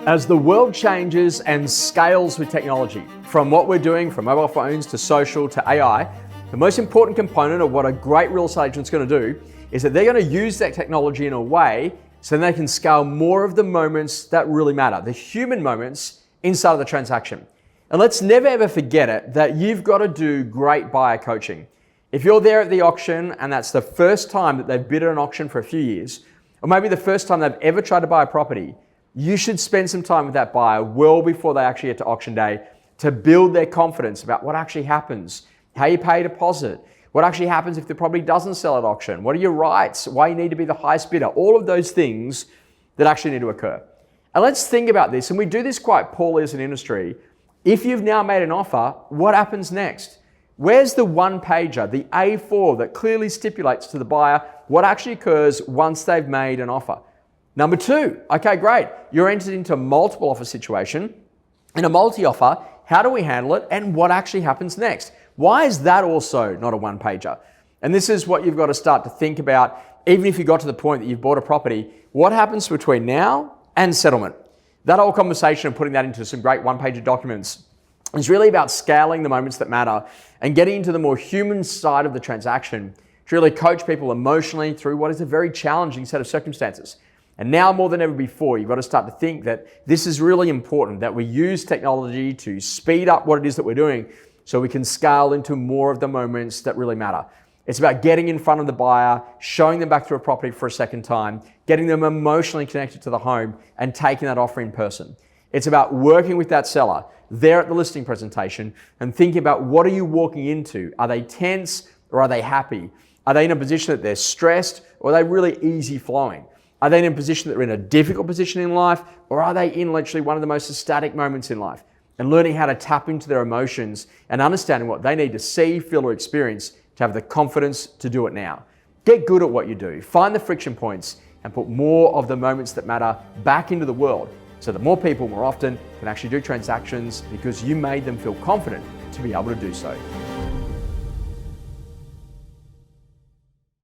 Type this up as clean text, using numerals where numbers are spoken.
As the world changes and scales with technology, from what we're doing from mobile phones to social to AI, the most important component of what a great real estate agent's going to do is that they're going to use that technology in a way so they can scale more of the moments that really matter, the human moments inside of the transaction. And let's never ever forget it that you've got to do great buyer coaching. If you're there at the auction and that's the first time that they've bid at an auction for a few years, or maybe the first time they've ever tried to buy a property, you should spend some time with that buyer well before they actually get to auction day to build their confidence about what actually happens, how you pay a deposit, what actually happens if the property doesn't sell at auction, what are your rights, why you need to be the highest bidder, all of those things that actually need to occur. And let's think about this, and we do this quite poorly as an industry. If you've now made an offer, what happens next? Where's the one-pager, the A4 that clearly stipulates to the buyer what actually occurs once they've made an offer? Number two, okay, great. You're entered into a multiple offer situation. In a multi-offer, how do we handle it and what actually happens next? Why is that also not a one-pager? And this is what you've got to start to think about, even if you got to the point that you've bought a property, what happens between now and settlement? That whole conversation and putting that into some great one-pager documents is really about scaling the moments that matter and getting into the more human side of the transaction to really coach people emotionally through what is a very challenging set of circumstances. And now more than ever before, you've got to start to think that this is really important, that we use technology to speed up what it is that we're doing so we can scale into more of the moments that really matter. It's about getting in front of the buyer, showing them back through a property for a second time, getting them emotionally connected to the home and taking that offer in person. It's about working with that seller there at the listing presentation and thinking about what are you walking into? Are they tense or are they happy? Are they in a position that they're stressed or are they really easy flowing? Are they in a position that they're in a difficult position in life, or are they in literally one of the most ecstatic moments in life? And learning how to tap into their emotions and understanding what they need to see, feel, or experience to have the confidence to do it now. Get good at what you do. Find the friction points and put more of the moments that matter back into the world so that more people more often can actually do transactions because you made them feel confident to be able to do so.